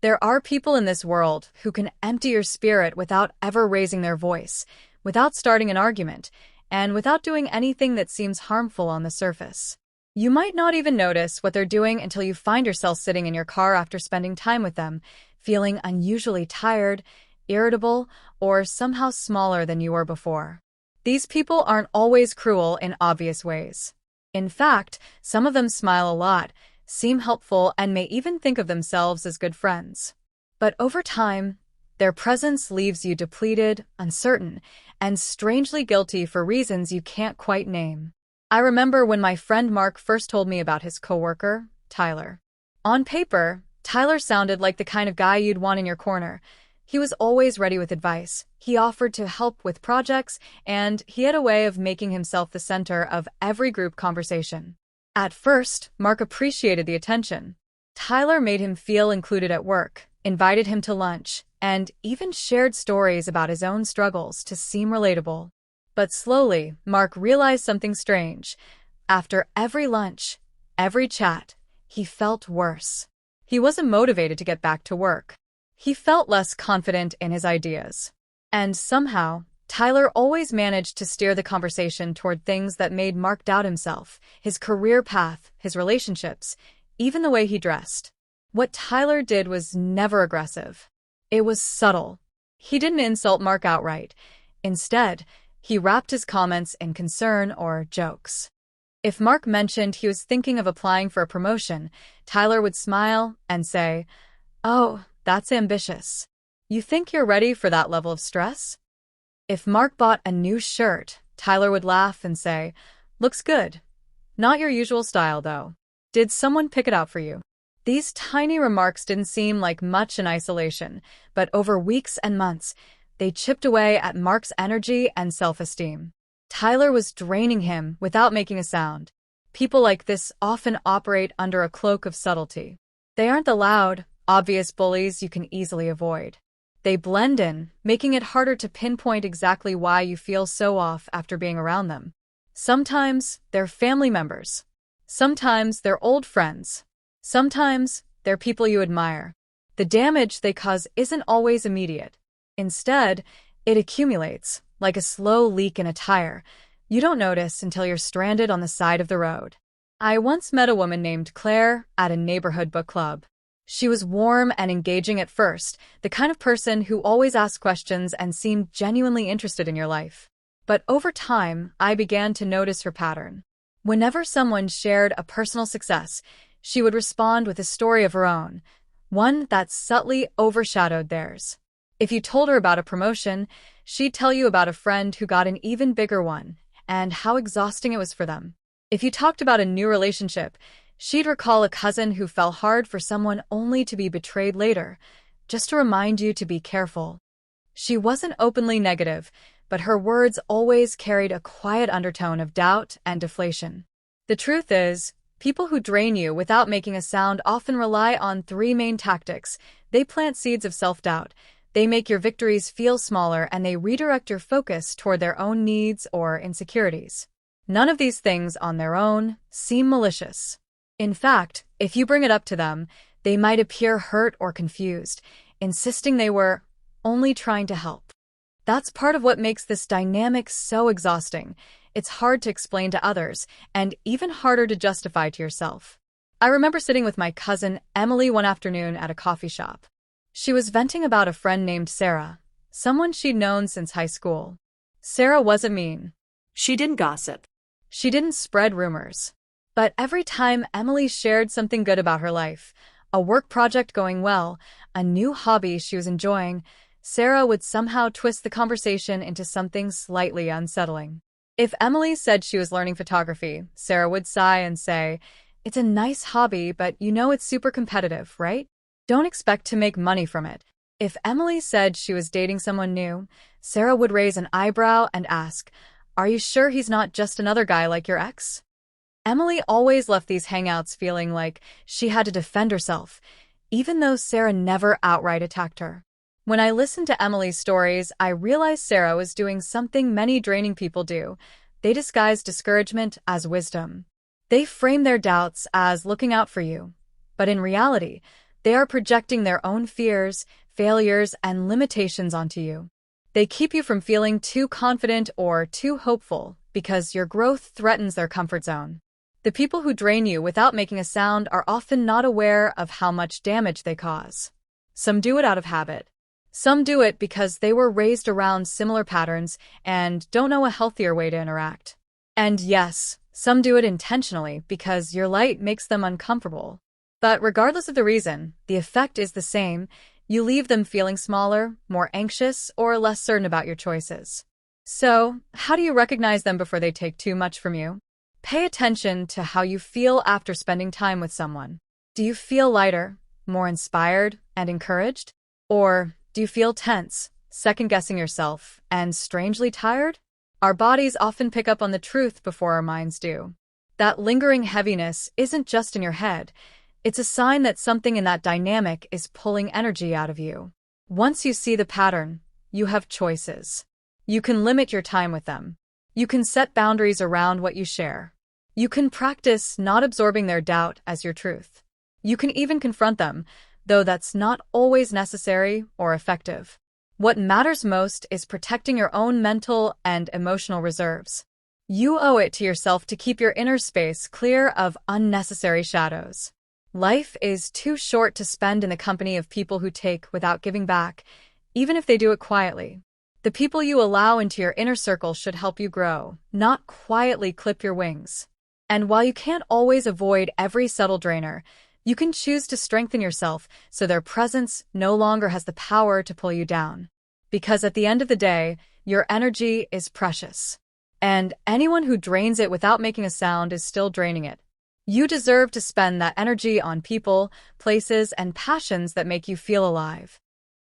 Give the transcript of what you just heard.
There are people in this world who can empty your spirit without ever raising their voice, without starting an argument, and without doing anything that seems harmful on the surface. You might not even notice what they're doing until you find yourself sitting in your car after spending time with them, feeling unusually tired, irritable, or somehow smaller than you were before. These people aren't always cruel in obvious ways. In fact, some of them smile a lot, seem helpful, and may even think of themselves as good friends. But over time, their presence leaves you depleted, uncertain, and strangely guilty for reasons you can't quite name. I remember when my friend Mark first told me about his coworker, Tyler. On paper, Tyler sounded like the kind of guy you'd want in your corner. He was always ready with advice. He offered to help with projects, and he had a way of making himself the center of every group conversation. At first, Mark appreciated the attention. Tyler made him feel included at work, invited him to lunch, and even shared stories about his own struggles to seem relatable. But slowly, Mark realized something strange. After every lunch, every chat, he felt worse. He wasn't motivated to get back to work. He felt less confident in his ideas. And somehow, Tyler always managed to steer the conversation toward things that made Mark doubt himself, his career path, his relationships, even the way he dressed. What Tyler did was never aggressive. It was subtle. He didn't insult Mark outright. Instead, he wrapped his comments in concern or jokes. If Mark mentioned he was thinking of applying for a promotion, Tyler would smile and say, "Oh, that's ambitious. You think you're ready for that level of stress?" If Mark bought a new shirt, Tyler would laugh and say, "Looks good. Not your usual style, though. Did someone pick it out for you?" These tiny remarks didn't seem like much in isolation, but over weeks and months, they chipped away at Mark's energy and self-esteem. Tyler was draining him without making a sound. People like this often operate under a cloak of subtlety. They aren't the loud, obvious bullies you can easily avoid. They blend in, making it harder to pinpoint exactly why you feel so off after being around them. Sometimes they're family members. Sometimes they're old friends. Sometimes they're people you admire. The damage they cause isn't always immediate. Instead, it accumulates, like a slow leak in a tire. You don't notice until you're stranded on the side of the road. I once met a woman named Claire at a neighborhood book club. She was warm and engaging at first, the kind of person who always asked questions and seemed genuinely interested in your life. But over time, I began to notice her pattern. Whenever someone shared a personal success, she would respond with a story of her own, one that subtly overshadowed theirs. If you told her about a promotion, she'd tell you about a friend who got an even bigger one and how exhausting it was for them. If you talked about a new relationship, she'd recall a cousin who fell hard for someone only to be betrayed later, just to remind you to be careful. She wasn't openly negative, but her words always carried a quiet undertone of doubt and deflation. The truth is, people who drain you without making a sound often rely on three main tactics. They plant seeds of self-doubt, they make your victories feel smaller, and they redirect your focus toward their own needs or insecurities. None of these things on their own seem malicious. In fact, if you bring it up to them, they might appear hurt or confused, insisting they were only trying to help. That's part of what makes this dynamic so exhausting. It's hard to explain to others, and even harder to justify to yourself. I remember sitting with my cousin Emily one afternoon at a coffee shop. She was venting about a friend named Sarah, someone she'd known since high school. Sarah wasn't mean. She didn't gossip. She didn't spread rumors. But every time Emily shared something good about her life, a work project going well, a new hobby she was enjoying, Sarah would somehow twist the conversation into something slightly unsettling. If Emily said she was learning photography, Sarah would sigh and say, "It's a nice hobby, but you know it's super competitive, right? Don't expect to make money from it." If Emily said she was dating someone new, Sarah would raise an eyebrow and ask, "Are you sure he's not just another guy like your ex?" Emily always left these hangouts feeling like she had to defend herself, even though Sarah never outright attacked her. When I listened to Emily's stories, I realized Sarah was doing something many draining people do. They disguise discouragement as wisdom. They frame their doubts as looking out for you. But in reality, They are projecting their own fears, failures, and limitations onto you. They keep you from feeling too confident or too hopeful because your growth threatens their comfort zone. The people who drain you without making a sound are often not aware of how much damage they cause. Some do it out of habit. Some do it because they were raised around similar patterns and don't know a healthier way to interact. And yes, some do it intentionally because your light makes them uncomfortable. But regardless of the reason, the effect is the same. You leave them feeling smaller, more anxious, or less certain about your choices. So, how do you recognize them before they take too much from you? Pay attention to how you feel after spending time with someone. Do you feel lighter, more inspired, and encouraged? Or do you feel tense, second-guessing yourself, and strangely tired? Our bodies often pick up on the truth before our minds do. That lingering heaviness isn't just in your head. It's a sign that something in that dynamic is pulling energy out of you. Once you see the pattern, you have choices. You can limit your time with them. You can set boundaries around what you share. You can practice not absorbing their doubt as your truth. You can even confront them, though that's not always necessary or effective. What matters most is protecting your own mental and emotional reserves. You owe it to yourself to keep your inner space clear of unnecessary shadows. Life is too short to spend in the company of people who take without giving back, even if they do it quietly. The people you allow into your inner circle should help you grow, not quietly clip your wings. And while you can't always avoid every subtle drainer, you can choose to strengthen yourself so their presence no longer has the power to pull you down. Because at the end of the day, your energy is precious. And anyone who drains it without making a sound is still draining it. You deserve to spend that energy on people, places, and passions that make you feel alive.